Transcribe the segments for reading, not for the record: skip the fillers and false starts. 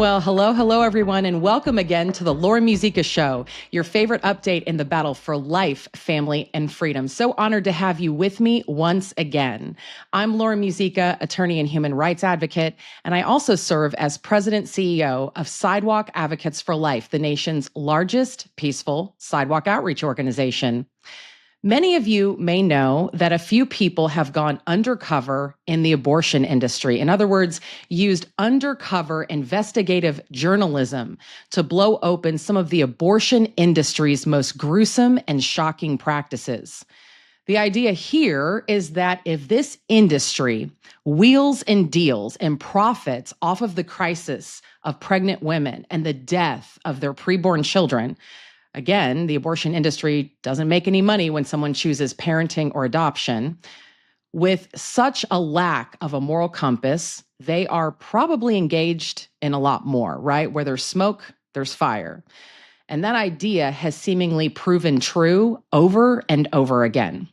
Well, hello, everyone, and welcome again to the Laura Musica Show, your favorite update in the battle for life, family, and freedom. So honored to have you with me once again. I'm Laura Musica, attorney and human rights advocate, and I also serve as president CEO of Sidewalk Advocates for Life, the nation's largest peaceful sidewalk outreach organization. Many of you may know that a few people have gone undercover in the abortion industry. In other words, used undercover investigative journalism to blow open some of the abortion industry's most gruesome and shocking practices. The idea here is that if this industry wheels and deals and profits off of the crisis of pregnant women and the death of their preborn children, again, the abortion industry doesn't make any money when someone chooses parenting or adoption. With such a lack of a moral compass, they are probably engaged in a lot more, right? Where there's smoke, there's fire. And that idea has seemingly proven true over and over again.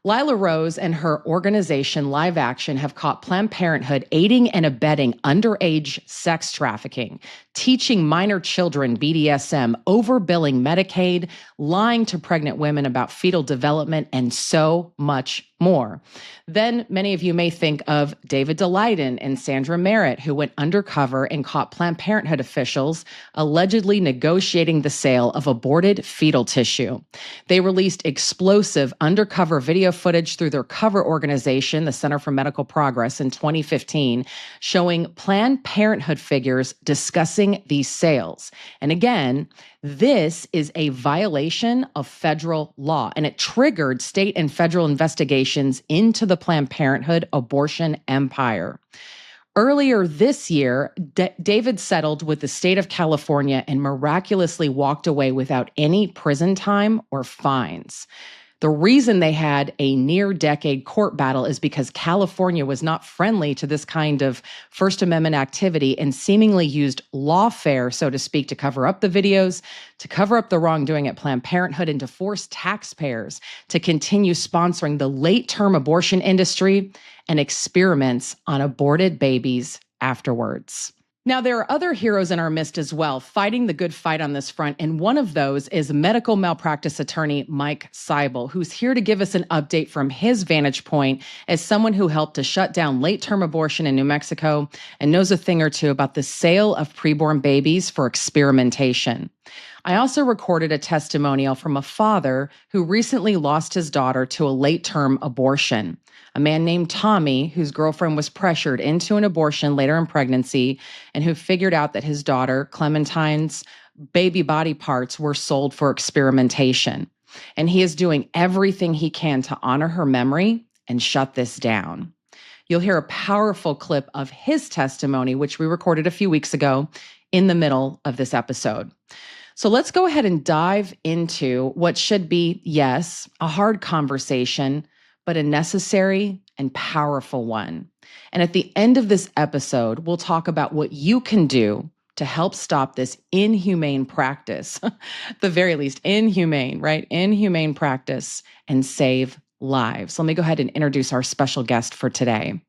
Lila Rose and her organization, Live Action, have caught Planned Parenthood aiding and abetting underage sex trafficking, teaching minor children BDSM, overbilling Medicaid, lying to pregnant women about fetal development, and so much more. Then many of you may think of David Daleiden and Sandra Merritt, who went undercover and caught Planned Parenthood officials allegedly negotiating the sale of aborted fetal tissue. They released explosive undercover video footage through their cover organization, the Center for Medical Progress, in 2015, showing Planned Parenthood figures discussing these sales. And again, this is a violation of federal law, and it triggered state and federal investigations into the Planned Parenthood abortion empire. Earlier this year, David settled with the state of California and miraculously walked away without any prison time or fines. The reason they had a near-decade court battle is because California was not friendly to this kind of First Amendment activity and seemingly used lawfare, so to speak, to cover up the videos, to cover up the wrongdoing at Planned Parenthood, and to force taxpayers to continue sponsoring the late-term abortion industry and experiments on aborted babies afterwards. Now, there are other heroes in our midst as well, fighting the good fight on this front, and one of those is medical malpractice attorney Mike Seibel, who's here to give us an update from his vantage point as someone who helped to shut down late-term abortion in New Mexico and knows a thing or two about the sale of preborn babies for experimentation. I also recorded a testimonial from a father who recently lost his daughter to a late-term abortion. A man named Tommy, whose girlfriend was pressured into an abortion later in pregnancy, and who figured out that his daughter, Clementine's baby body parts were sold for experimentation. And he is doing everything he can to honor her memory and shut this down. You'll hear a powerful clip of his testimony, which we recorded a few weeks ago, in the middle of this episode. So let's go ahead and dive into what should be, yes, a hard conversation, but a necessary and powerful one. And at the end of this episode, we'll talk about what you can do to help stop this inhumane practice, the very least inhumane, right? Inhumane practice, and save lives. Let me go ahead and introduce our special guest for today.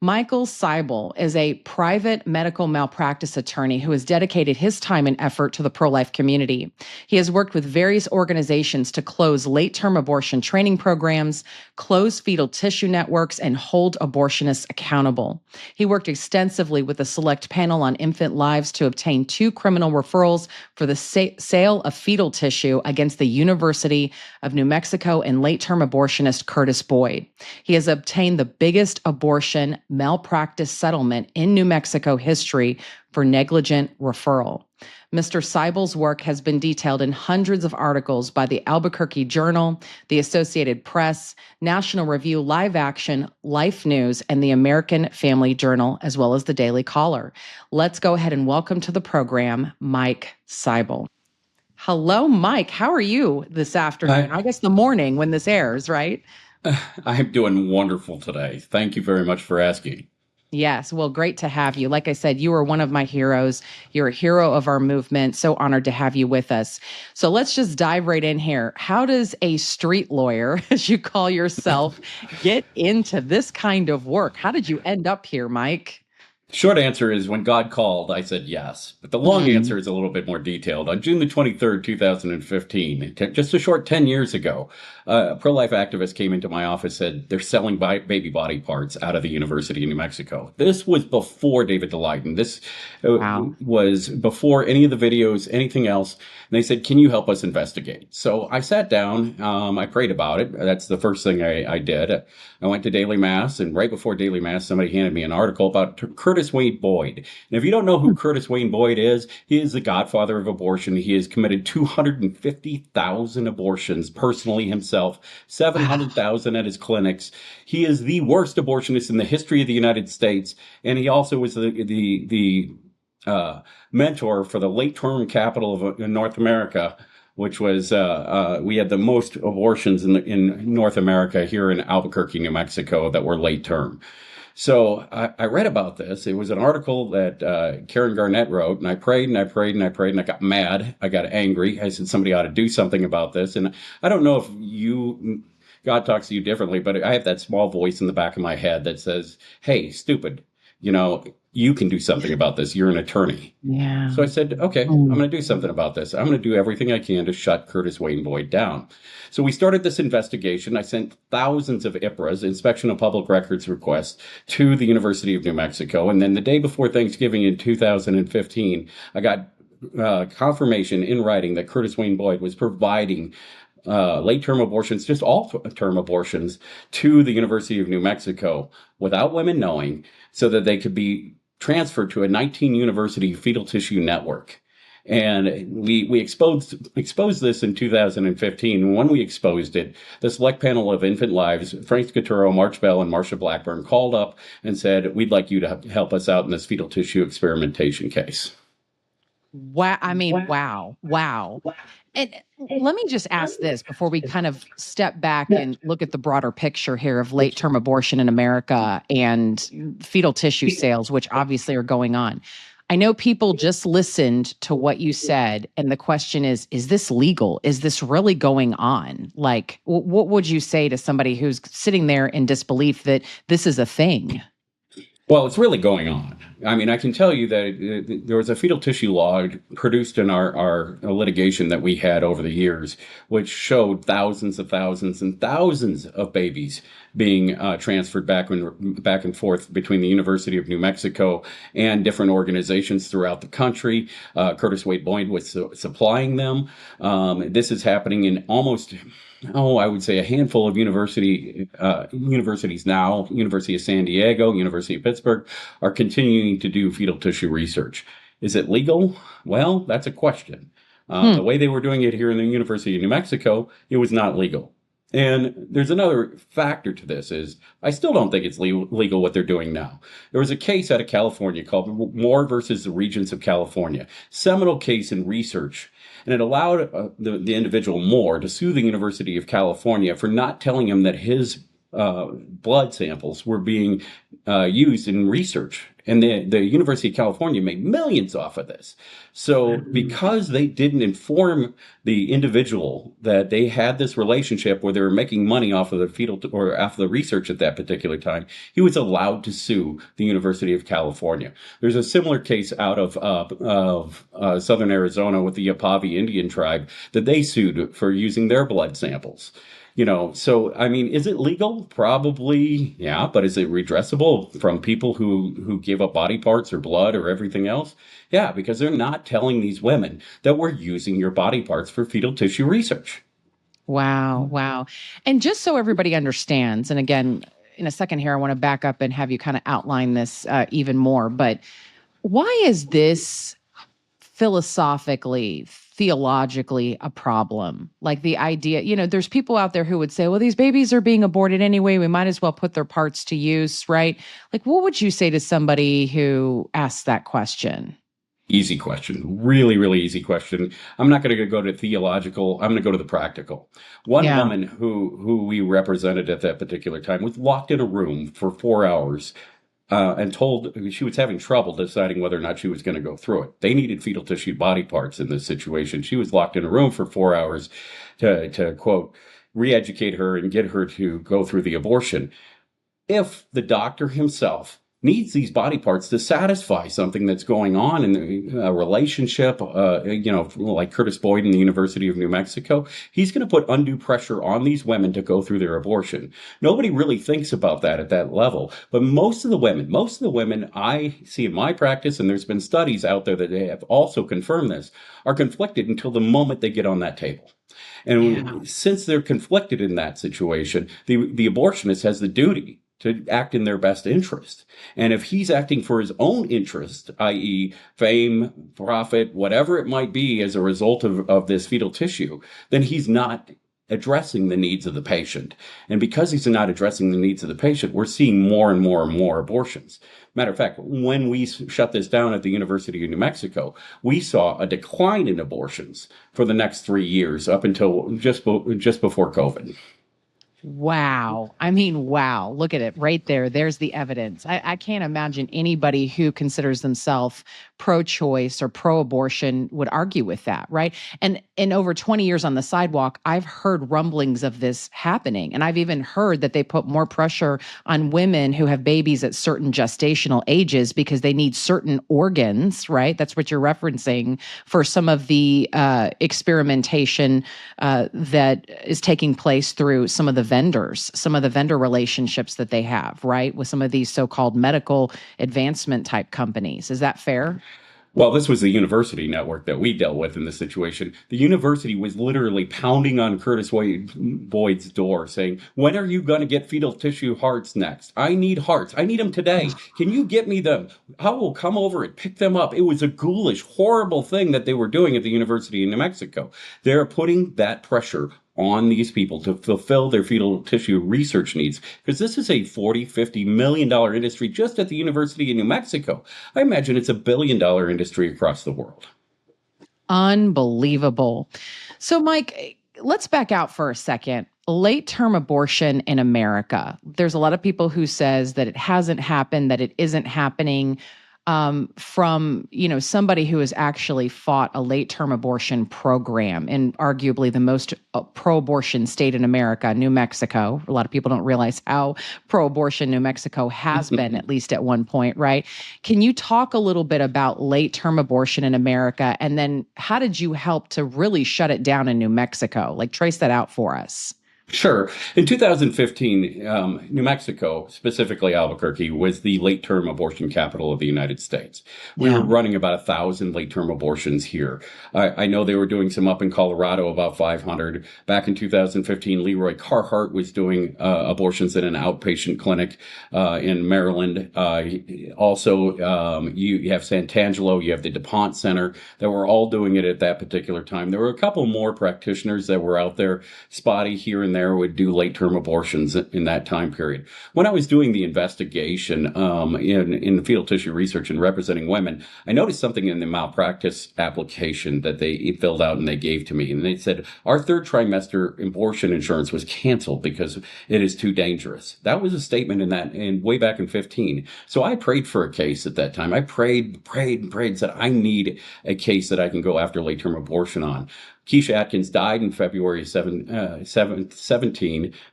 Michael Seibel is a private medical malpractice attorney who has dedicated his time and effort to the pro-life community. He has worked with various organizations to close late-term abortion training programs, close fetal tissue networks, and hold abortionists accountable. He worked extensively with a select panel on infant lives to obtain 2 criminal referrals for the sale of fetal tissue against the University of New Mexico and late-term abortionist Curtis Boyd. He has obtained the biggest abortion malpractice settlement in New Mexico history for negligent referral. Mr. Seibel's work has been detailed in hundreds of articles by the Albuquerque Journal, the Associated Press, National Review, Live Action, Life News, and the American Family Journal, as well as the Daily Caller. Let's go ahead and welcome to the program, Mike Seibel. Hello, Mike. How are you this afternoon? I guess the morning when this airs, right? I'm doing wonderful today. Thank you very much for asking. Yes, well, great to have you. Like I said, you are one of my heroes. You're a hero of our movement. So honored to have you with us. So let's just dive right in here. How does a street lawyer, as you call yourself, get into this kind of work? How did you end up here, Mike? Short answer is when God called, I said yes. But the long Hmm. answer is a little bit more detailed. On June the 23rd, 2015, just a short 10 years ago, a pro-life activist came into my office, said they're selling baby body parts out of the University of New Mexico. This was before David Daleiden. This Wow. was before any of the videos, anything else. And they said, can you help us investigate? So I sat down, I prayed about it. That's the first thing I did. I went to daily mass, and right before daily mass, somebody handed me an article about Curtis Wayne Boyd. And if you don't know who Curtis Wayne Boyd is, he is the godfather of abortion. He has committed 250,000 abortions personally himself, Wow. 700,000 at his clinics. He is the worst abortionist in the history of the United States, and he also was the mentor for the late term capital of North America, which was we had the most abortions in North America here in Albuquerque, New Mexico, that were late term. So I read about this. It was an article that Karen Garnett wrote, and I prayed and I prayed and I prayed, and I got mad. I got angry. I said somebody ought to do something about this. And I don't know if God talks to you differently, but I have that small voice in the back of my head that says, "Hey, stupid, you know, you can do something about this. You're an attorney." Yeah. So I said, okay, I'm Mm. going to do something about this. I'm going to do everything I can to shut Curtis Wayne Boyd down. So we started this investigation. I sent thousands of IPRAs, Inspection of Public Records requests, to the University of New Mexico. And then the day before Thanksgiving in 2015, I got confirmation in writing that Curtis Wayne Boyd was providing late term abortions, just all term abortions, to the University of New Mexico without women knowing, so that they could be transferred to a 19 university fetal tissue network. And we exposed this in 2015. When we exposed it, the select panel of infant lives, Frank Scaturo, March Bell, and Marcia Blackburn, called up and said, we'd like you to help us out in this fetal tissue experimentation case. Wow. I mean, wow. Wow. And let me just ask this before we kind of step back and look at the broader picture here of late term abortion in America and fetal tissue sales, which obviously are going on. I know people just listened to what you said. And the question is this legal? Is this really going on? Like, what would you say to somebody who's sitting there in disbelief that this is a thing? Well, it's really going on. I mean, I can tell you that there was a fetal tissue law produced in our litigation that we had over the years, which showed thousands and thousands of babies being transferred back and forth between the University of New Mexico and different organizations throughout the country. Curtis Wade Boyd was supplying them. This is happening in almost, I would say a handful of universities now. University of San Diego, University of Pittsburgh are continuing to do fetal tissue research. Is it legal? Well, that's a question. Hmm. The way they were doing it here in the University of New Mexico, it was not legal. And there's another factor to this is I still don't think it's legal what they're doing now. There was a case out of California called Moore versus the Regents of California, seminal case in research. And it allowed the individual Moore to sue the University of California for not telling him that his blood samples were being used in research. And the University of California made millions off of this. So because they didn't inform the individual that they had this relationship where they were making money off of the fetal or off the research at that particular time, he was allowed to sue the University of California. There's a similar case out of southern Arizona with the Yapavi Indian tribe that they sued for using their blood samples. So I mean, is it legal? Probably, yeah, but is it redressable from people who give up body parts or blood or everything else? Yeah, because they're not telling these women that we're using your body parts for fetal tissue research. Wow, wow. And just so everybody understands, and again, in a second here, I want to back up and have you kind of outline this even more. But why is this philosophically, theologically a problem? Like the idea, there's people out there who would say, well, these babies are being aborted anyway. We might as well put their parts to use, right? Like, what would you say to somebody who asks that question? Easy question. Really, really easy question. I'm not going to go to theological. I'm going to go to the practical. One Yeah. woman who we represented at that particular time was locked in a room for 4 hours and told she was having trouble deciding whether or not she was going to go through it. They needed fetal tissue body parts in this situation. She was locked in a room for 4 hours to quote, re-educate her and get her to go through the abortion. If the doctor himself needs these body parts to satisfy something that's going on in a relationship, like Curtis Boyd in the University of New Mexico. He's going to put undue pressure on these women to go through their abortion. Nobody really thinks about that at that level. But most of the women I see in my practice, and there's been studies out there that have also confirmed this, are conflicted until the moment they get on that table. And since they're conflicted in that situation, the abortionist has the duty to act in their best interest. And if he's acting for his own interest, i.e. fame, profit, whatever it might be as a result of this fetal tissue, then he's not addressing the needs of the patient. And because he's not addressing the needs of the patient, we're seeing more and more and more abortions. Matter of fact, when we shut this down at the University of New Mexico, we saw a decline in abortions for the next 3 years up until just before COVID. Wow. I mean, wow. Look at it right there. There's the evidence. I can't imagine anybody who considers themselves pro-choice or pro-abortion would argue with that, right? And in over 20 years on the sidewalk, I've heard rumblings of this happening. And I've even heard that they put more pressure on women who have babies at certain gestational ages because they need certain organs, right? That's what you're referencing for some of the experimentation that is taking place through some of the vendor relationships that they have, right? With some of these so-called medical advancement type companies. Is that fair? Well, this was the university network that we dealt with in this situation. The university was literally pounding on Curtis Boyd's door saying, when are you going to get fetal tissue hearts next? I need hearts. I need them today. Can you get me them? I will come over and pick them up. It was a ghoulish, horrible thing that they were doing at the University of New Mexico. They're putting that pressure on these people to fulfill their fetal tissue research needs, because this is a $40-50 million industry just at the University of New Mexico. I imagine it's $1 billion industry across the world. Unbelievable. So, Mike, let's back out for a second. Late-term abortion in America. There's a lot of people who says that it hasn't happened, that it isn't happening. From, somebody who has actually fought a late-term abortion program in arguably the most pro-abortion state in America, New Mexico. A lot of people don't realize how pro-abortion New Mexico has been, at least at one point, right? Can you talk a little bit about late-term abortion in America? And then how did you help to really shut it down in New Mexico? Like, trace that out for us. Sure. In 2015, New Mexico, specifically Albuquerque, was the late-term abortion capital of the United States. We were running about 1,000 late-term abortions here. I know they were doing some up in Colorado, about 500. Back in 2015, Leroy Carhart was doing abortions in an outpatient clinic in Maryland. Also, you have Santangelo, you have the DuPont Center, that were all doing it at that particular time. There were a couple more practitioners that were out there, spotty here and there, would do late-term abortions in that time period. When I was doing the investigation in the fetal tissue research and representing women, I noticed something in the malpractice application that they filled out and they gave to me. And they said, our third trimester abortion insurance was canceled because it is too dangerous. That was a statement in way back in 15. So I prayed for a case at that time. I prayed, said, I need a case that I can go after late-term abortion on. Keisha Atkins died in February 17,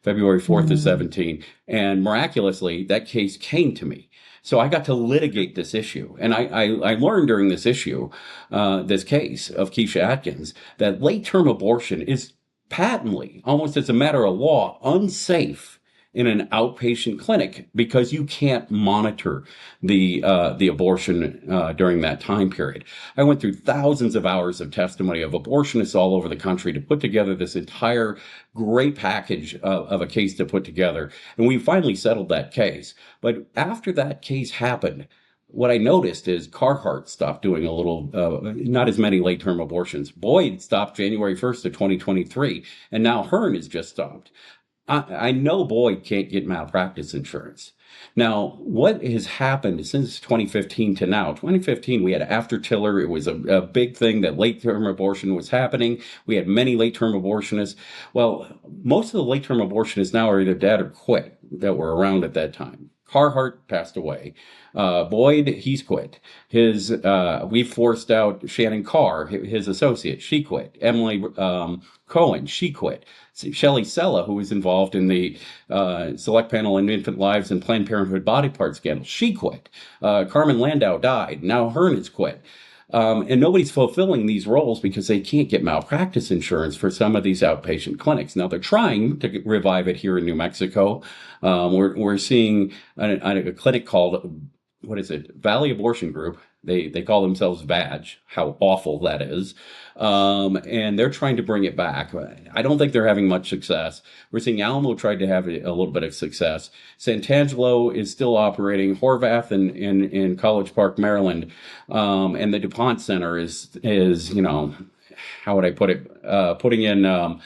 February 4th of 17, and miraculously, that case came to me. So I got to litigate this issue. And I learned during this issue, this case of Keisha Atkins, that late-term abortion is patently, almost as a matter of law, unsafe in an outpatient clinic because you can't monitor the abortion during that time period. I went through thousands of hours of testimony of abortionists all over the country to put together this entire great package of a case to put together. And we finally settled that case. But after that case happened, what I noticed is Carhart stopped doing not as many late-term abortions. Boyd stopped January 1st of 2023, and now Hearn has just stopped. I know Boyd can't get malpractice insurance. Now, what has happened since 2015 to now? 2015, we had after Tiller. It was a big thing that late-term abortion was happening. We had many late-term abortionists. Well, most of the late-term abortionists now are either dead or quit that were around at that time. Carhart passed away. Boyd, he's quit. We forced out Shannon Carr, his associate. She quit. Emily Cohen, she quit. Shelley Sella, who was involved in the Select Panel on Infant Lives and Planned Parenthood body part scandal, she quit. Carmen Landau died. Now Hearn has quit. And nobody's fulfilling these roles because they can't get malpractice insurance for some of these outpatient clinics. Now they're trying to revive it here in New Mexico. We're seeing a clinic called, what is it? Valley Abortion Group. They call themselves VAG. How awful that is. And they're trying to bring it back. I don't think they're having much success. We're seeing Alamo tried to have a little bit of success. Santangelo is still operating. Horvath in College Park, Maryland. And the DuPont Center is, how would I put it? Putting in,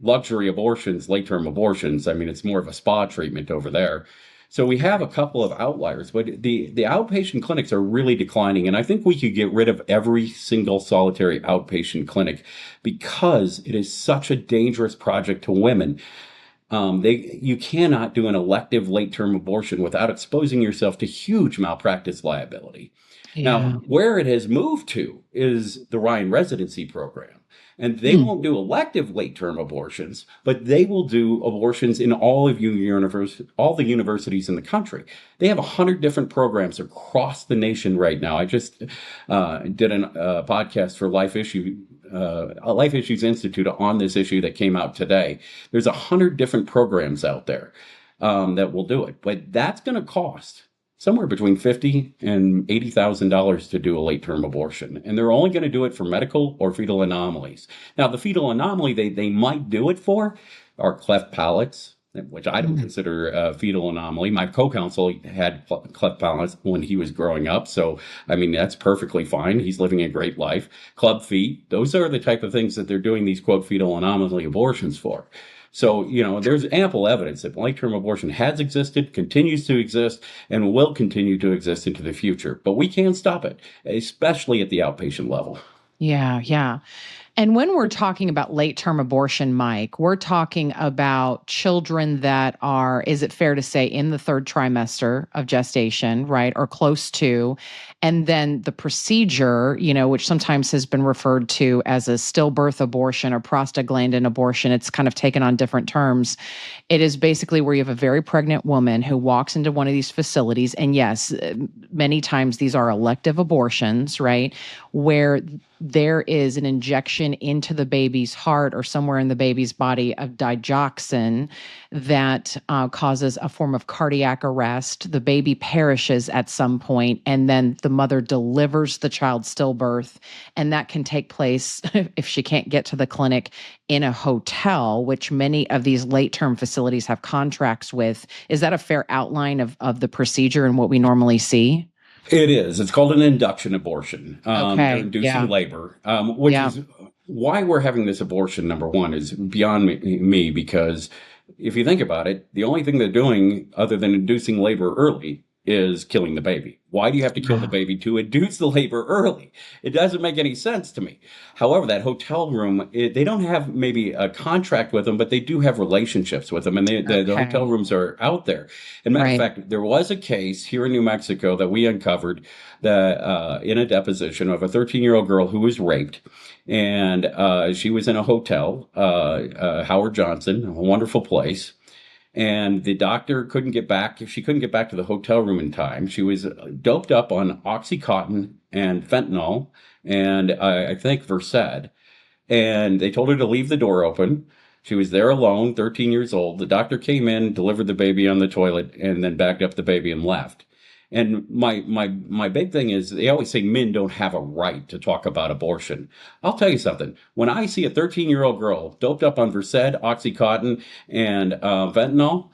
luxury abortions, late-term abortions. I mean, it's more of a spa treatment over there. So we have a couple of outliers, but the outpatient clinics are really declining. And I think we could get rid of every single solitary outpatient clinic because it is such a dangerous project to women. You cannot do an elective late-term abortion without exposing yourself to huge malpractice liability. Yeah. Now, where it has moved to is the Ryan residency program. And they won't do elective late-term abortions, but they will do abortions in all the universities in the country. They have 100 different programs across the nation right now. I just did a podcast for Life Issues Institute on this issue that came out today. There's 100 different programs out there that will do it, but that's going to cost somewhere between $50,000 and $80,000 to do a late-term abortion. And they're only going to do it for medical or fetal anomalies. Now, the fetal anomaly they might do it for are cleft palates, which I don't consider a fetal anomaly. My co-counsel had cleft palates when he was growing up. So, I mean, that's perfectly fine. He's living a great life. Club feet, those are the type of things that they're doing these, quote, fetal anomaly abortions for. So, there's ample evidence that late-term abortion has existed, continues to exist, and will continue to exist into the future. But we can't stop it, especially at the outpatient level. Yeah, yeah. And when we're talking about late-term abortion, Mike, we're talking about children that are, is it fair to say, in the third trimester of gestation, right, or close to, and then the procedure, which sometimes has been referred to as a stillbirth abortion or prostaglandin abortion. It's kind of taken on different terms. It is basically where you have a very pregnant woman who walks into one of these facilities, and yes, many times these are elective abortions, right, where there is an injection into the baby's heart or somewhere in the baby's body of digoxin that causes a form of cardiac arrest. The baby perishes at some point, and then the mother delivers the child stillbirth. And that can take place, if she can't get to the clinic, in a hotel, which many of these late-term facilities have contracts with. Is that a fair outline of the procedure and what we normally see? It is. It's called an induction abortion. They're inducing labor, which is why we're having this abortion, number one, is beyond me, because if you think about it, the only thing they're doing other than inducing labor early is killing the baby. Why do you have to kill the baby to induce the labor early? It doesn't make any sense to me. However, that hotel room, they don't have maybe a contract with them, but they do have relationships with them, and the hotel rooms are out there. As a matter of fact, there was a case here in New Mexico that we uncovered that in a deposition of a 13-year-old girl who was raped, and she was in a hotel, Howard Johnson, a wonderful place. And the doctor couldn't get back. She couldn't get back to the hotel room in time. She was doped up on Oxycontin and fentanyl and I think Versed. And they told her to leave the door open. She was there alone, 13 years old. The doctor came in, delivered the baby on the toilet, and then backed up the baby and left. And my big thing is they always say men don't have a right to talk about abortion. I'll tell you something. When I see a 13-year-old girl doped up on Versed, Oxycontin, and fentanyl,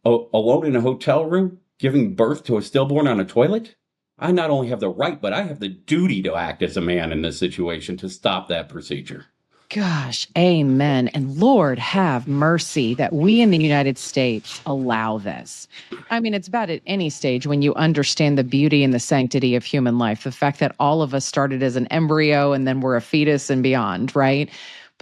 alone in a hotel room, giving birth to a stillborn on a toilet, I not only have the right, but I have the duty to act as a man in this situation to stop that procedure. Gosh, amen. And Lord have mercy that we in the United States allow this. I mean, it's bad at any stage when you understand the beauty and the sanctity of human life. The fact that all of us started as an embryo and then we're a fetus and beyond, right?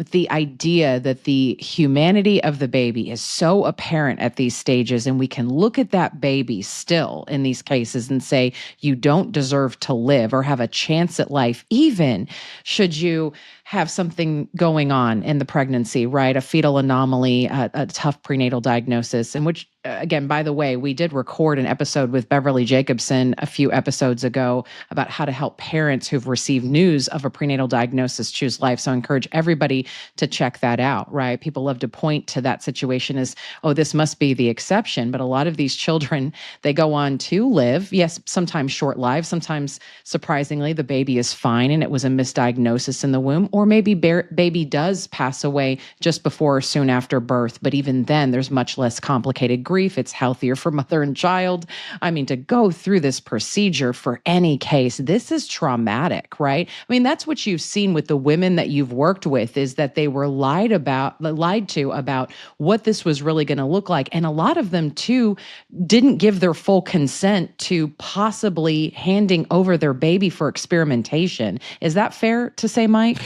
But the idea that the humanity of the baby is so apparent at these stages, and we can look at that baby still in these cases and say, you don't deserve to live or have a chance at life, even should you have something going on in the pregnancy, right? A fetal anomaly, a tough prenatal diagnosis, in which, again, by the way, we did record an episode with Beverly Jacobson a few episodes ago about how to help parents who've received news of a prenatal diagnosis choose life. So I encourage everybody to check that out, right? People love to point to that situation as, oh, this must be the exception. But a lot of these children, they go on to live. Yes, sometimes short lives. Sometimes, surprisingly, the baby is fine and it was a misdiagnosis in the womb. Or maybe baby does pass away just before or soon after birth. But even then, there's much less complicated grief. It's healthier for mother and child. I mean, to go through this procedure for any case, this is traumatic, right? I mean, that's what you've seen with the women that you've worked with, is that they were lied to about what this was really going to look like. And a lot of them, too, didn't give their full consent to possibly handing over their baby for experimentation. Is that fair to say, Mike?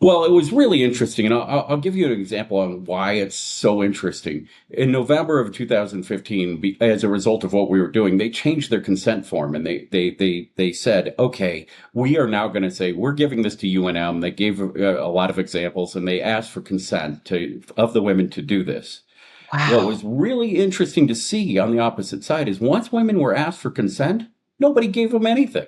Well, it was really interesting, and I'll give you an example on why it's so interesting. In November of 2015, as a result of what we were doing, they changed their consent form, and they said, okay, we are now going to say we're giving this to UNM. They gave a lot of examples, and they asked for consent of the women to do this. Wow. What was really interesting to see on the opposite side is once women were asked for consent, nobody gave them anything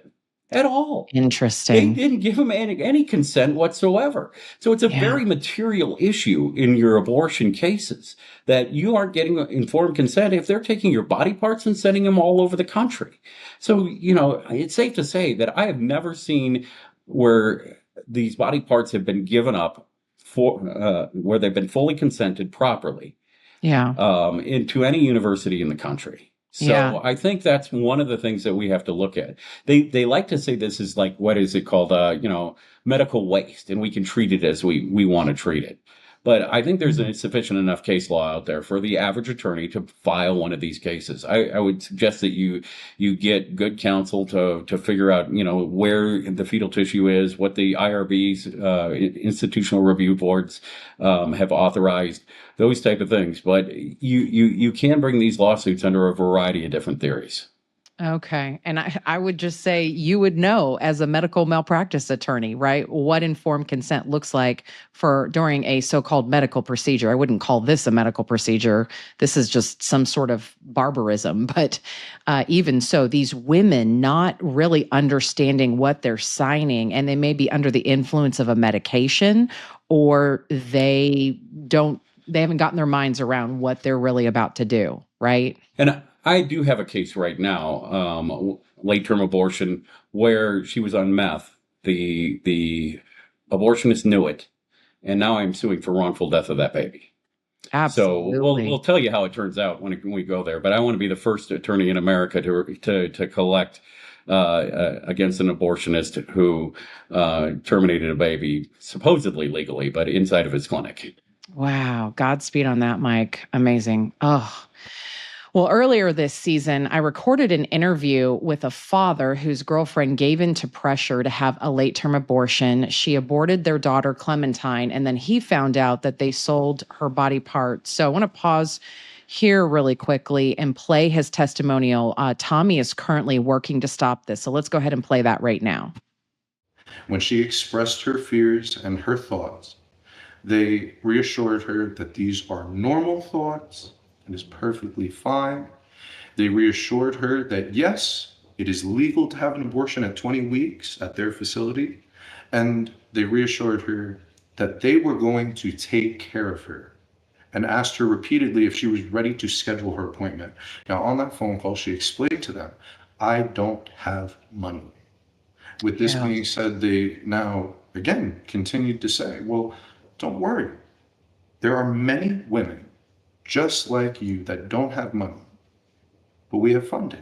at all. They Interesting. didn't give them any consent whatsoever. So it's a Yeah. very material issue in your abortion cases that you aren't getting informed consent if they're taking your body parts and sending them all over the country. So, it's safe to say that I have never seen where these body parts have been given up for where they've been fully consented properly Yeah. into any university in the country. So Yeah. I think that's one of the things that we have to look at. They like to say this is like, what is it called? Medical waste, and we can treat it as we want to treat it. But I think there's a sufficient enough case law out there for the average attorney to file one of these cases. I would suggest that you get good counsel to figure out, where the fetal tissue is, what the IRBs, institutional review boards, have authorized, those type of things. But you can bring these lawsuits under a variety of different theories. Okay. And I would just say you would know as a medical malpractice attorney, right, what informed consent looks like for during a so-called medical procedure. I wouldn't call this a medical procedure. This is just some sort of barbarism. But even so, these women not really understanding what they're signing, and they may be under the influence of a medication, or they haven't gotten their minds around what they're really about to do, right? And I do have a case right now, late-term abortion, where she was on meth. The abortionist knew it, and now I'm suing for wrongful death of that baby. So Absolutely. we'll tell you how it turns out when we go there. But I want to be the first attorney in America to collect against an abortionist who terminated a baby supposedly legally, but inside of his clinic. Wow. Godspeed on that, Mike. Amazing. Oh. Well, earlier this season, I recorded an interview with a father whose girlfriend gave in to pressure to have a late-term abortion. She aborted their daughter, Clementine, and then he found out that they sold her body parts. So I want to pause here really quickly and play his testimonial. Tommy is currently working to stop this. So let's go ahead and play that right now. When she expressed her fears and her thoughts, they reassured her that these are normal thoughts and is perfectly fine. They reassured her that yes, it is legal to have an abortion at 20 weeks at their facility. And they reassured her that they were going to take care of her and asked her repeatedly if she was ready to schedule her appointment. Now, on that phone call, she explained to them, I don't have money. With this being said, they now, again, continued to say, well, don't worry. There are many women just like you that don't have money, but we have funding.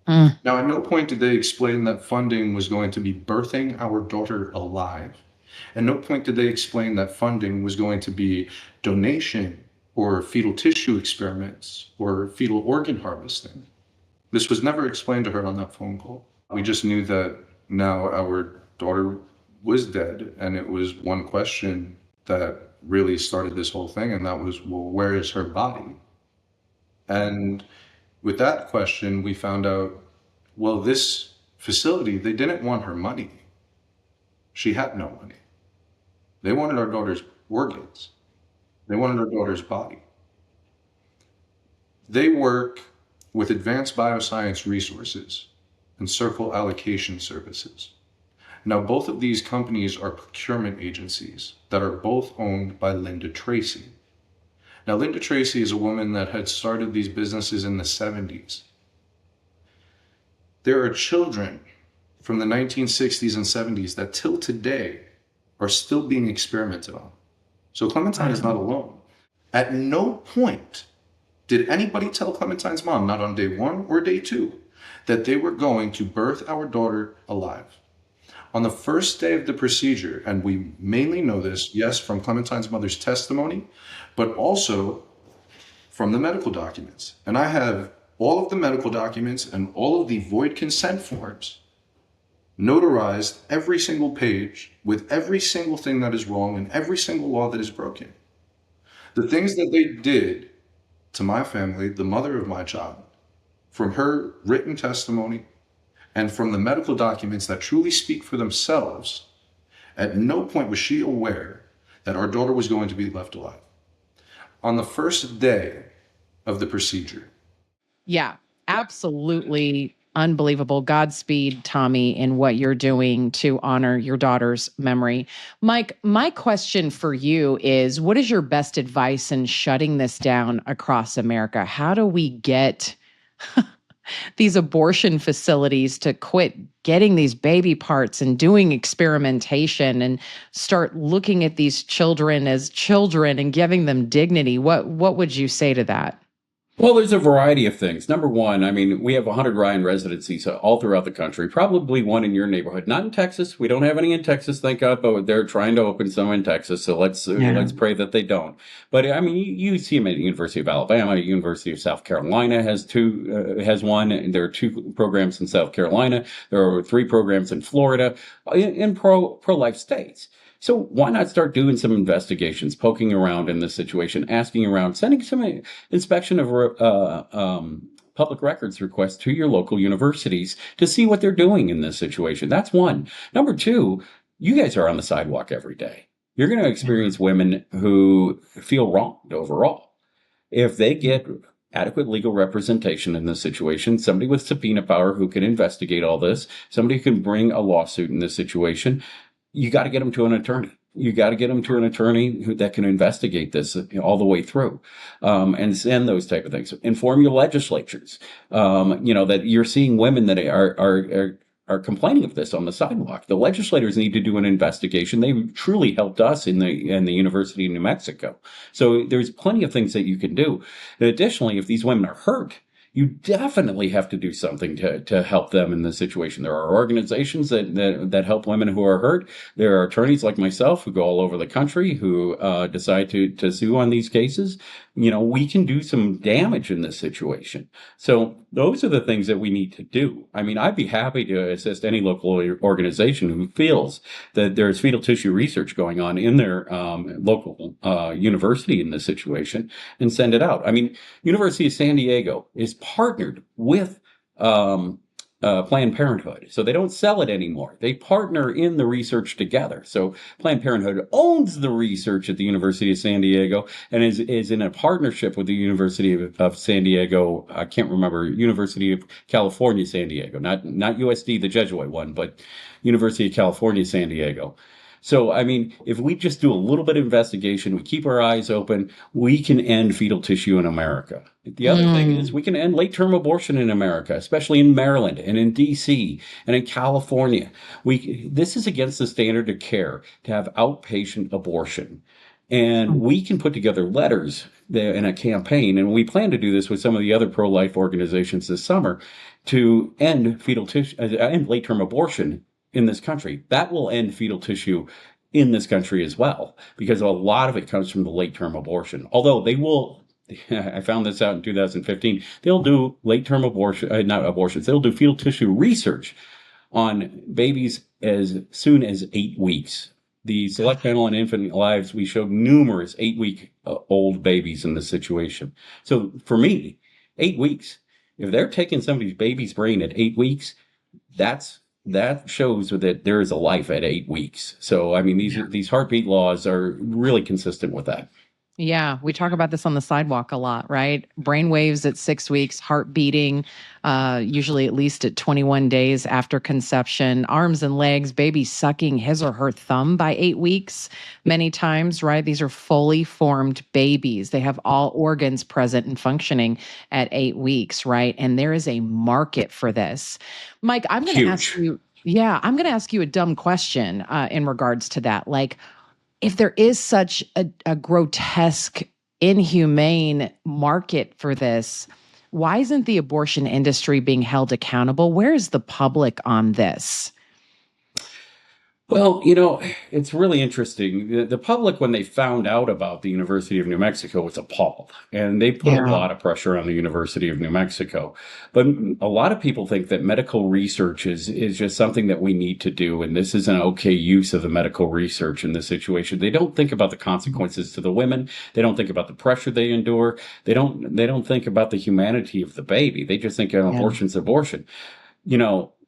Now, at no point did they explain that funding was going to be birthing our daughter alive. At no point did they explain that funding was going to be donation or fetal tissue experiments or fetal organ harvesting. This was never explained to her on that phone call. We just knew that now our daughter was dead, and it was one question that really started this whole thing, and that was, well, where is her body? And with that question, we found out, well, this facility, they didn't want her money. She had no money. They wanted our daughter's organs. They wanted our daughter's body. They work with Advanced Bioscience Resources and Circle Allocation Services. Now, both of these companies are procurement agencies that are both owned by Linda Tracy. Now, Linda Tracy is a woman that had started these businesses in the 70s. There are children from the 1960s and 70s that till today are still being experimented on. So Clementine is not alone. At no point did anybody tell Clementine's mom, not on day 1 or day 2, that they were going to birth our daughter alive. On the first day of the procedure, and we mainly know this, yes, from Clementine's mother's testimony, but also from the medical documents. And I have all of the medical documents and all of the void consent forms notarized, every single page with every single thing that is wrong and every single law that is broken. The things that they did to my family, the mother of my child, from her written testimony and from the medical documents that truly speak for themselves, at no point was she aware that our daughter was going to be left alive. On the first day of the procedure. Yeah, absolutely unbelievable. Godspeed, Tommy, in what you're doing to honor your daughter's memory. Mike, my question for you is, what is your best advice in shutting this down across America? How do we get these abortion facilities to quit getting these baby parts and doing experimentation and start looking at these children as children and giving them dignity? What would you say to that? Well, there's a variety of things. Number one, I mean, we have 100 Ryan residencies all throughout the country, probably one in your neighborhood. Not in Texas. We don't have any in Texas, thank God, but they're trying to open some in Texas. So let's pray that they don't. But I mean, you see them at the University of Alabama, University of South Carolina has one. And there are 2 programs in South Carolina. There are 3 programs in Florida, in pro-life states. So why not start doing some investigations, poking around in this situation, asking around, sending some inspection of public records requests to your local universities to see what they're doing in this situation. That's one. Number 2, you guys are on the sidewalk every day. You're going to experience women who feel wronged overall. If they get adequate legal representation in this situation, somebody with subpoena power who can investigate all this, somebody who can bring a lawsuit in this situation, you got to get them to an attorney. You got to get them to an attorney that can investigate this all the way through, and send those type of things. Inform your legislatures, that you're seeing women that are complaining of this on the sidewalk. The legislators need to do an investigation. They truly helped us in the University of New Mexico. So there's plenty of things that you can do. And additionally, if these women are hurt, you definitely have to do something to help them in this situation. There are organizations that help women who are hurt. There are attorneys like myself who go all over the country who decide to sue on these cases. We can do some damage in this situation. So those are the things that we need to do. I mean, I'd be happy to assist any local organization who feels that there's fetal tissue research going on in their local university in this situation and send it out. I mean, University of San Diego is partnered with Planned Parenthood. So they don't sell it anymore. They partner in the research together. So Planned Parenthood owns the research at the University of San Diego and is in a partnership with the University of San Diego. I can't remember, University of California, San Diego, not USD, the Jesuit one, but University of California, San Diego. So, I mean, if we just do a little bit of investigation, we keep our eyes open, we can end fetal tissue in America. The other thing is we can end late-term abortion in America, especially in Maryland and in D.C. and in California. This is against the standard of care to have outpatient abortion. And we can put together letters in a campaign, and we plan to do this with some of the other pro-life organizations this summer to end fetal tissue, end late-term abortion in this country. That will end fetal tissue in this country as well, because a lot of it comes from the late-term abortion. Although they will, I found this out in 2015, they'll do late-term abortion, not abortions, they'll do fetal tissue research on babies as soon as 8 weeks. The select panel on infant lives, we showed numerous 8-week old babies in this situation. So for me, 8 weeks, if they're taking somebody's baby's brain at 8 weeks, that shows that there is a life at 8 weeks. So, I mean, these heartbeat laws are really consistent with that. Yeah, we talk about this on the sidewalk a lot, right? Brain waves at 6 weeks, heart beating, usually at least at 21 days after conception, arms and legs, baby sucking his or her thumb by 8 weeks, many times, right? These are fully formed babies. They have all organs present and functioning at 8 weeks, right? And there is a market for this. Mike, I'm going to ask you, I'm going to ask you a dumb question in regards to that. Like, if there is such a grotesque, inhumane market for this, why isn't the abortion industry being held accountable? Where is the public on this? Well, it's really interesting. The public, when they found out about the University of New Mexico, was appalled, and they put a lot of pressure on the University of New Mexico. But a lot of people think that medical research is just something that we need to do, and this is an okay use of the medical research in this situation. They don't think about the consequences to the women. They don't think about the pressure they endure. They don't think about the humanity of the baby. They just think abortion's abortion.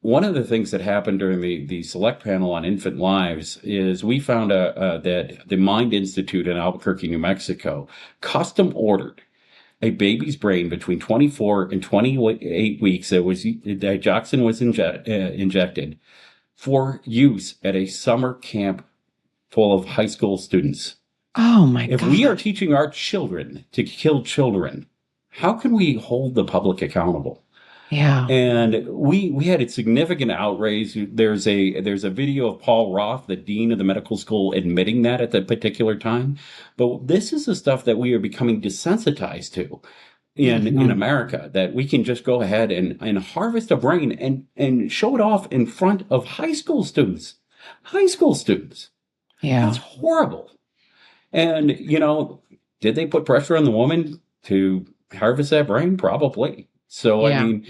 One of the things that happened during the select panel on infant lives is we found that the Mind Institute in Albuquerque, New Mexico, custom ordered a baby's brain between 24 and 28 weeks that digoxin was injected for use at a summer camp full of high school students. Oh my God. If we are teaching our children to kill children, how can we hold the public accountable? Yeah. And we had a significant outrage. There's a video of Paul Roth, the dean of the medical school, admitting that at that particular time. But this is the stuff that we are becoming desensitized to in America, that we can just go ahead and harvest a brain and show it off in front of high school students. High school students. Yeah. That's horrible. And, did they put pressure on the woman to harvest that brain? Probably. So, I mean,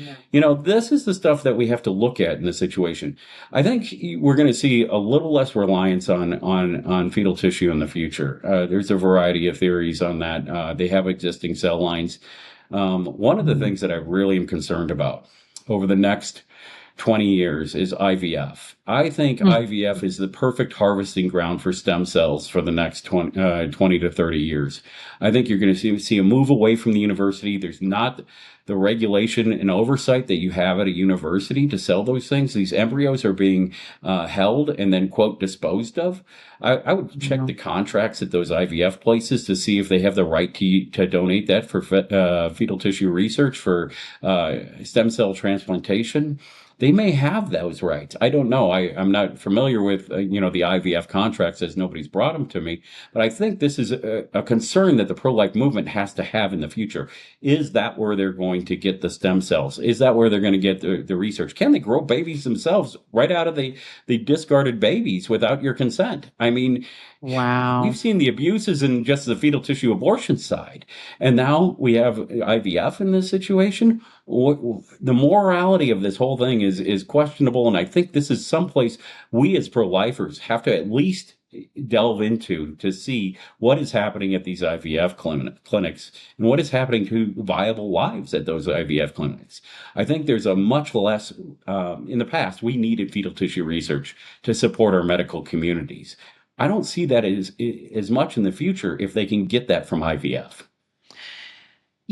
this is the stuff that we have to look at in this situation. I think we're going to see a little less reliance on fetal tissue in the future. There's a variety of theories on that. They have existing cell lines. One of the things that I really am concerned about over the next 20 years is IVF. I think IVF is the perfect harvesting ground for stem cells for the next 20 to 30 years. I think you're going to see a move away from the university. There's not the regulation and oversight that you have at a university to sell those things. These embryos are being held and then, quote, disposed of. I would check the contracts at those IVF places to see if they have the right to donate that for fetal tissue research, for stem cell transplantation. They may have those rights. I don't know. I'm not familiar with, the IVF contracts, as nobody's brought them to me. But I think this is a concern that the pro-life movement has to have in the future. Is that where they're going to get the stem cells? Is that where they're going to get the research? Can they grow babies themselves right out of the discarded babies without your consent? I mean, wow. We've seen the abuses in just the fetal tissue abortion side. And now we have IVF in this situation. The morality of this whole thing is questionable, and I think this is someplace we as pro-lifers have to at least delve into to see what is happening at these IVF clinics and what is happening to viable lives at those IVF clinics. I think there's a much less, in the past, we needed fetal tissue research to support our medical communities. I don't see that as much in the future if they can get that from IVF.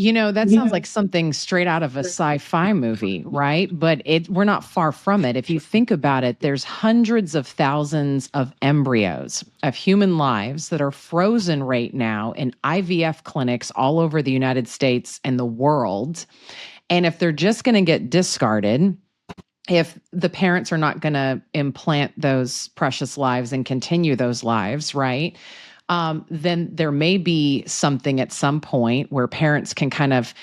That sounds like something straight out of a sci-fi movie, right? But we're not far from it. If you think about it, there's hundreds of thousands of embryos of human lives that are frozen right now in IVF clinics all over the United States and the world. And if they're just going to get discarded, if the parents are not going to implant those precious lives and continue those lives, right? Then there may be something at some point where parents can kind of,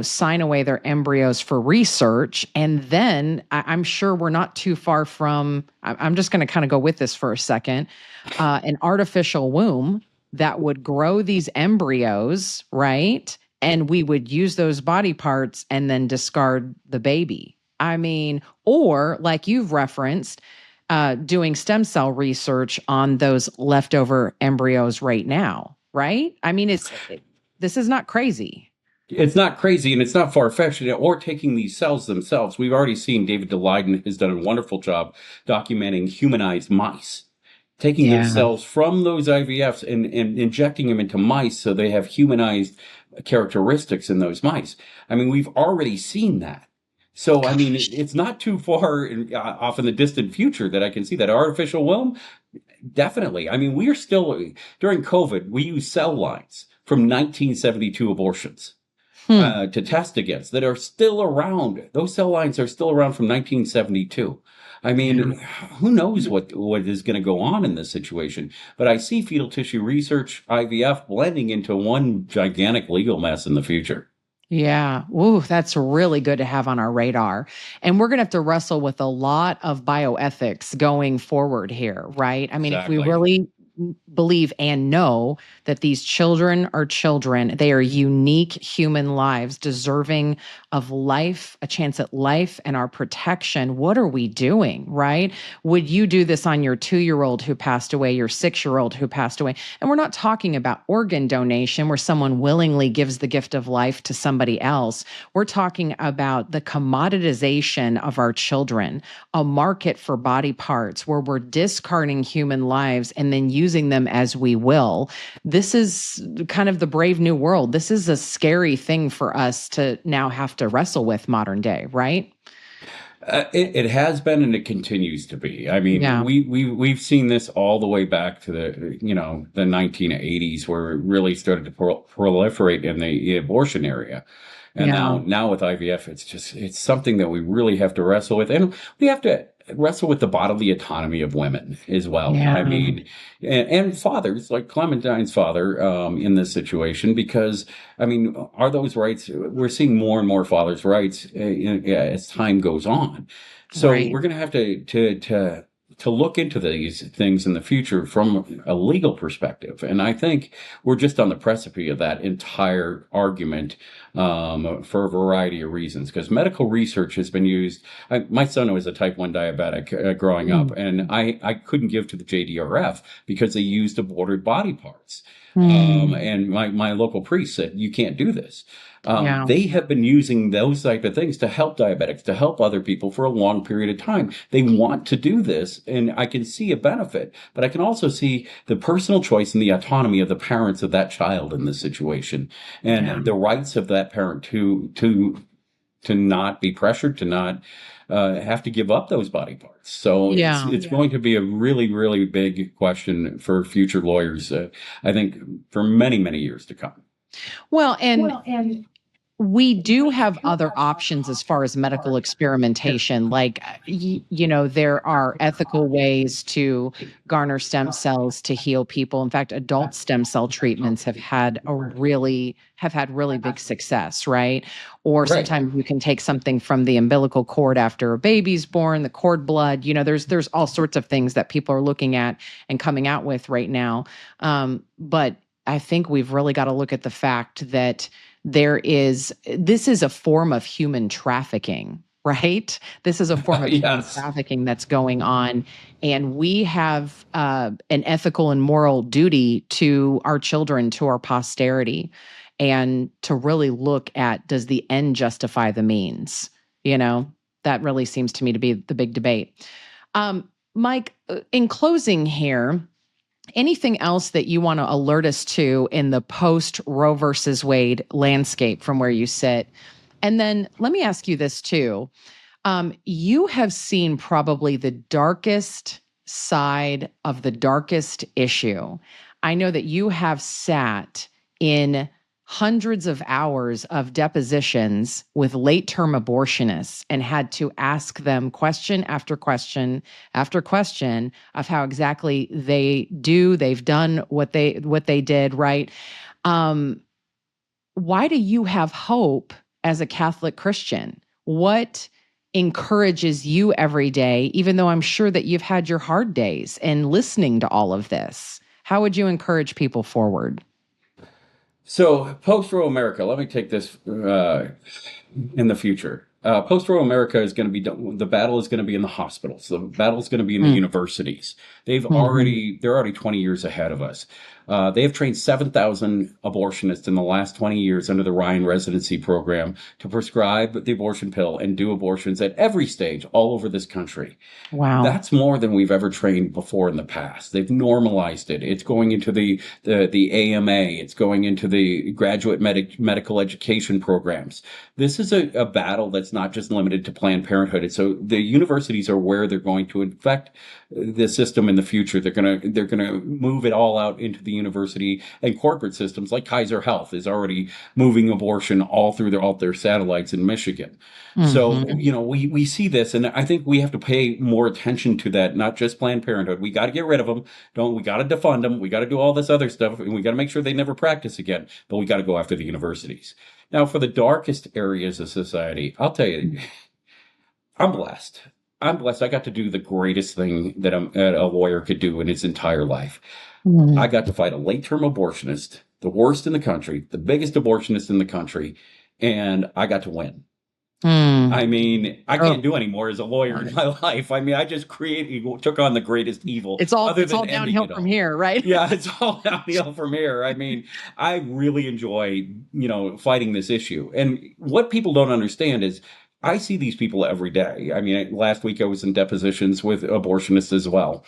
sign away their embryos for research. And then I'm sure we're not too far from, I'm just going to kind of go with this for a second, an artificial womb that would grow these embryos, right? And we would use those body parts and then discard the baby. I mean, or like you've referenced, doing stem cell research on those leftover embryos right now, right? I mean, this is not crazy. It's not crazy and it's not far-fetched, or taking these cells themselves. We've already seen David DeLeiden has done a wonderful job documenting humanized mice, taking those Yeah. cells from those IVFs and injecting them into mice so they have humanized characteristics in those mice. I mean, we've already seen that. So, I mean, it's not too far off in the distant future that I can see that artificial womb. Definitely. I mean, we are still, during COVID, we used cell lines from 1972 abortions to test against that are still around. Those cell lines are still around from 1972. I mean, who knows what is going to go on in this situation? But I see fetal tissue research, IVF, blending into one gigantic legal mess in the future. Yeah. Ooh, that's really good to have on our radar. And we're going to have to wrestle with a lot of bioethics going forward here, right? I mean, if we Exactly. really believe and know that these children are children, they are unique human lives deserving of life, a chance at life, and our protection, what are we doing, right? Would you do this on your 2-year-old who passed away, your 6-year-old who passed away? And we're not talking about organ donation where someone willingly gives the gift of life to somebody else. We're talking about the commoditization of our children, a market for body parts where we're discarding human lives and then using them as we will. This is kind of the brave new world. This is a scary thing for us to now have to wrestle with modern day, right? It has been and it continues to be. I mean, Yeah. we've seen this all the way back to the 1980s, where it really started to proliferate in the abortion area. And Yeah. now with IVF, it's something that we really have to wrestle with, and we have to wrestle with the bodily autonomy of women as well. Yeah. I mean, and fathers like Clementine's father in this situation, because I mean, are those rights? We're seeing more and more fathers' rights as time goes on. So Right. we're going to have to look into these things in the future from a legal perspective. And I think we're just on the precipice of that entire argument for a variety of reasons, because medical research has been used. My son was a type 1 diabetic growing up, and I couldn't give to the JDRF because they used aborted body parts. And my local priest said, you can't do this. Yeah. They have been using those type of things to help diabetics, to help other people for a long period of time. They want to do this, and I can see a benefit, but I can also see the personal choice and the autonomy of the parents of that child in this situation, and the rights of that parent to not be pressured, to not have to give up those body parts. So it's going to be a really, really big question for future lawyers, I think, for many, many years to come. Well, and we do have other options as far as medical experimentation. Like, there are ethical ways to garner stem cells to heal people. In fact, adult stem cell treatments have had really big success, right? Or Right. sometimes you can take something from the umbilical cord after a baby's born, the cord blood. There's all sorts of things that people are looking at and coming out with right now. But I think we've really got to look at the fact that this is a form of human trafficking, right? This is a form of human Yes. trafficking that's going on. And we have an ethical and moral duty to our children, to our posterity, and to really look at, does the end justify the means? That really seems to me to be the big debate. Mike, in closing here, anything else that you want to alert us to in the post Roe versus Wade landscape from where you sit? And then let me ask you this too. You have seen probably the darkest side of the darkest issue. I know that you have sat in hundreds of hours of depositions with late-term abortionists and had to ask them question after question after question of how exactly they've done what they did, right? Why do you have hope as a Catholic Christian? What encourages you every day, even though I'm sure that you've had your hard days and listening to all of this? How would you encourage people forward? So, post-Roe America, let me take this in the future. Post-Roe America is going to be done. The battle is going to be in the hospitals. The battle is going to be in the universities. They're already 20 years ahead of us. They have trained 7,000 abortionists in the last 20 years under the Ryan residency program to prescribe the abortion pill and do abortions at every stage all over this country. Wow. That's more than we've ever trained before in the past. They've normalized it. It's going into the AMA. It's going into the graduate medical education programs. This is a battle that's not just limited to Planned Parenthood. And so the universities are where they're going to infect the system in the future. They're gonna move it all out into the university and corporate systems, like Kaiser Health is already moving abortion all through all their satellites in Michigan. So, we see this, and I think we have to pay more attention to that, not just Planned Parenthood. We got to get rid of them. We got to defund them. We got to do all this other stuff, and we got to make sure they never practice again. But we got to go after the universities. Now, for the darkest areas of society, I'll tell you, I'm blessed. I got to do the greatest thing that a lawyer could do in his entire life. I got to fight a late-term abortionist, the worst in the country, the biggest abortionist in the country, and I got to win. I mean, I can't do any more as a lawyer in my life. I mean, I just took on the greatest evil. It's all downhill from here, right? Yeah, it's all downhill from here. I mean, I really enjoy, fighting this issue. And what people don't understand is I see these people every day. I mean, last week I was in depositions with abortionists as well.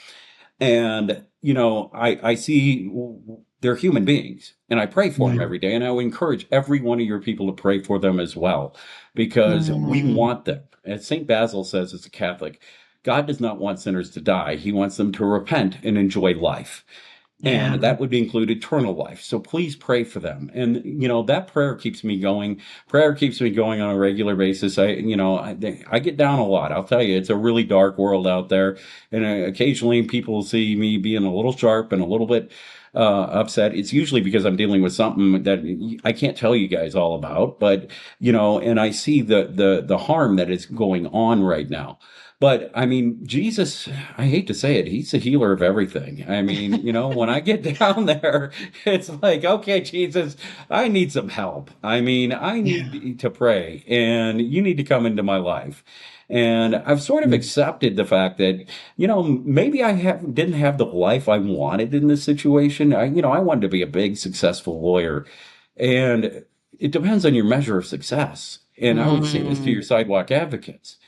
And, I see they're human beings, and I pray for them every day. And I would encourage every one of your people to pray for them as well, because we want them. As St. Basil says, as a Catholic, God does not want sinners to die. He wants them to repent and enjoy life. And that would include eternal life. So please pray for them. And, that prayer keeps me going. Prayer keeps me going on a regular basis. I get down a lot. I'll tell you, it's a really dark world out there. And occasionally people see me being a little sharp and a little bit upset. It's usually because I'm dealing with something that I can't tell you guys all about. But, and I see the harm that is going on right now. But I mean, Jesus, I hate to say it, he's the healer of everything. I mean, when I get down there, it's like, okay, Jesus, I need some help. I mean, I need to pray, and you need to come into my life. And I've sort of accepted the fact that, maybe I didn't have the life I wanted in this situation. I wanted to be a big, successful lawyer. And it depends on your measure of success. And I would say this to your sidewalk advocates.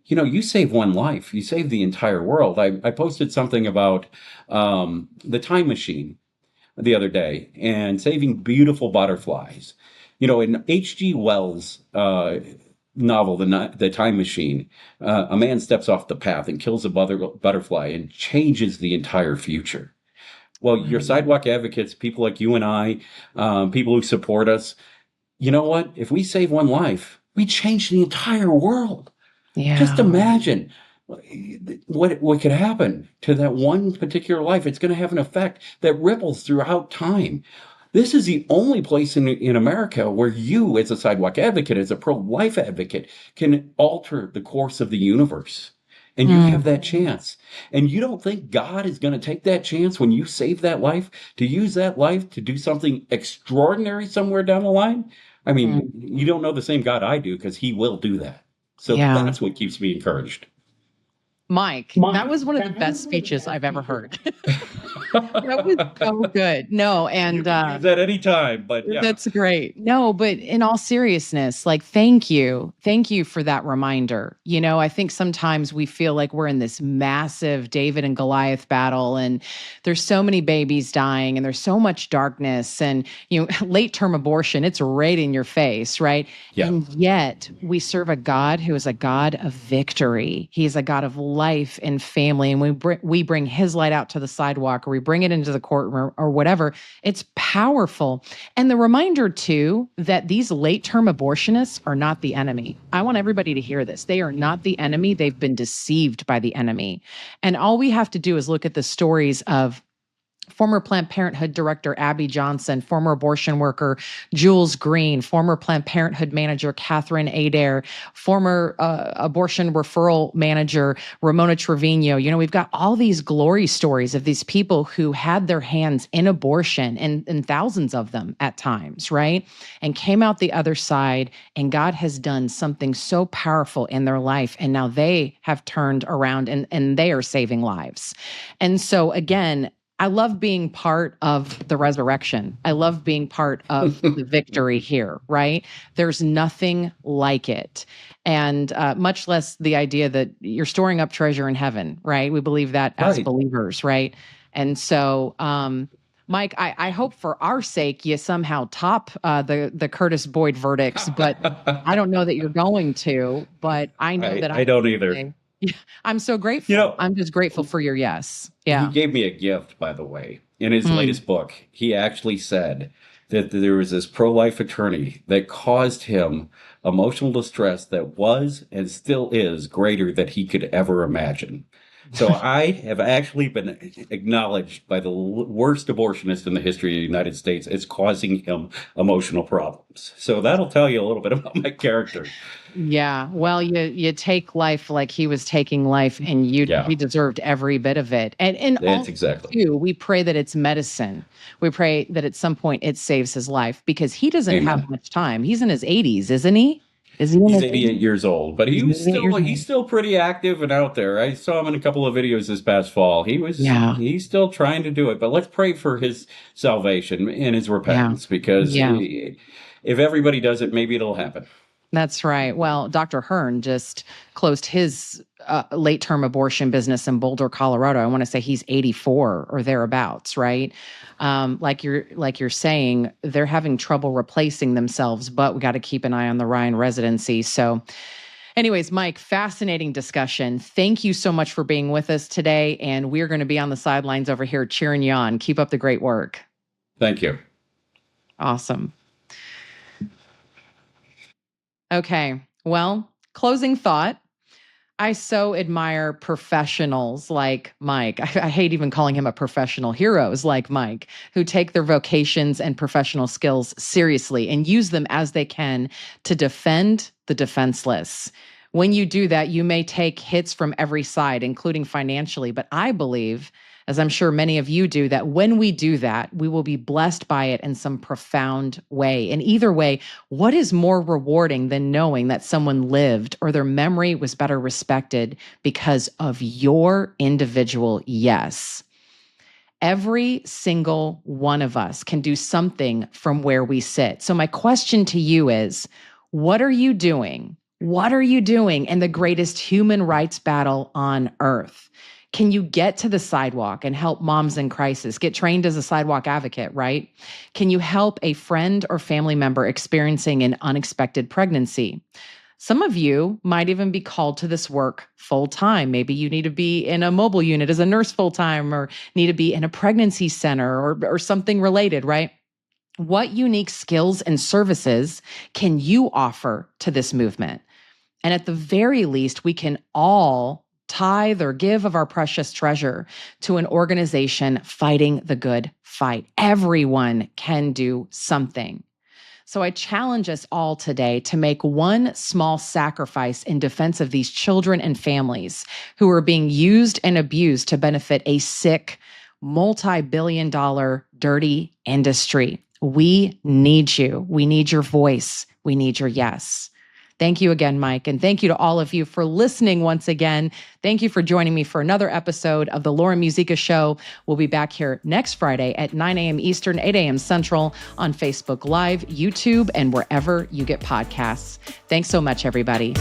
You save one life, you save the entire world. I posted something about the time machine the other day and saving beautiful butterflies. In H.G. Wells' novel, The Time Machine, a man steps off the path and kills a butterfly and changes the entire future. Well, your sidewalk advocates, people like you and I, people who support us, you know what? If we save one life, we change the entire world. Yeah. Just imagine what could happen to that one particular life. It's going to have an effect that ripples throughout time. This is the only place in America where you, as a sidewalk advocate, as a pro-life advocate, can alter the course of the universe. And you have that chance. And you don't think God is going to take that chance when you save that life, to use that life to do something extraordinary somewhere down the line? I mean, you don't know the same God I do, because he will do that. So that's what keeps me encouraged. Mike, that was one of the best speeches I've ever heard. That was so good. No, and you can use that anytime, but yeah. That's great. No, but in all seriousness, thank you for that reminder. I think sometimes we feel like we're in this massive David and Goliath battle, and there's so many babies dying, and there's so much darkness, and late-term abortion, it's right in your face, right? Yeah. And yet we serve a God who is a God of victory. He's a God of life and family, and we bring his light out to the sidewalk, or we bring it into the courtroom or whatever. It's powerful. And the reminder too, that these late-term abortionists are not the enemy. I want everybody to hear this. They are not the enemy. They've been deceived by the enemy. And all we have to do is look at the stories of former Planned Parenthood director Abby Johnson, former abortion worker Jules Green, former Planned Parenthood manager Catherine Adair, former abortion referral manager Ramona Trevino. We've got all these glory stories of these people who had their hands in abortion, and thousands of them at times, right? And came out the other side, and God has done something so powerful in their life. And now they have turned around and they are saving lives. And so again, I love being part of the resurrection. I love being part of the victory here, right? There's nothing like it. And much less the idea that you're storing up treasure in heaven, right? We believe that as believers, right? And so, Mike, I hope for our sake you somehow top the Curtis Boyd verdicts, but I don't know that you're going to, but I know that I don't either. I'm so grateful. I'm just grateful for your yes. Yeah. He gave me a gift, by the way. In his latest book, he actually said that there was this pro-life attorney that caused him emotional distress that was and still is greater than he could ever imagine. So I have actually been acknowledged by the worst abortionist in the history of the United States as causing him emotional problems. So that'll tell you a little bit about my character. Yeah. Well, you take life like he was taking life, and he deserved every bit of it. And that's exactly. We pray that it's medicine. We pray that at some point it saves his life, because he doesn't have much time. He's in his 80s, isn't he? He's 88 years old, but he's still pretty active and out there. I saw him in a couple of videos this past fall. He's still trying to do it, but let's pray for his salvation and his repentance, because if everybody does it, maybe it'll happen. That's right. Well, Dr. Hearn just closed his late-term abortion business in Boulder, Colorado. I want to say he's 84 or thereabouts, right? Like you're saying, they're having trouble replacing themselves, but we got to keep an eye on the Ryan residency. So anyways, Mike, fascinating discussion. Thank you so much for being with us today. And we're going to be on the sidelines over here cheering you on. Keep up the great work. Thank you. Awesome. Okay. Well, closing thought. I so admire professionals like Mike. I hate even calling him a professional. Heroes like Mike, who take their vocations and professional skills seriously and use them as they can to defend the defenseless. When you do that, you may take hits from every side, including financially, but I believe, as I'm sure many of you do, that when we do that, we will be blessed by it in some profound way. And either way, what is more rewarding than knowing that someone lived or their memory was better respected because of your individual yes? Every single one of us can do something from where we sit. So my question to you is, what are you doing? What are you doing in the greatest human rights battle on earth? Can you get to the sidewalk and help moms in crisis? Get trained as a sidewalk advocate, right? Can you help a friend or family member experiencing an unexpected pregnancy? Some of you might even be called to this work full time. Maybe you need to be in a mobile unit as a nurse full time, or need to be in a pregnancy center or something related, right? What unique skills and services can you offer to this movement? And at the very least, we can all tithe or give of our precious treasure to an organization fighting the good fight. Everyone can do something. So I challenge us all today to make one small sacrifice in defense of these children and families who are being used and abused to benefit a sick, multi-billion-dollar dirty industry. We need you. We need your voice. We need your yes. Thank you again, Mike. And thank you to all of you for listening once again. Thank you for joining me for another episode of the Laura Musica Show. We'll be back here next Friday at 9 a.m. Eastern, 8 a.m. Central on Facebook Live, YouTube, and wherever you get podcasts. Thanks so much, everybody.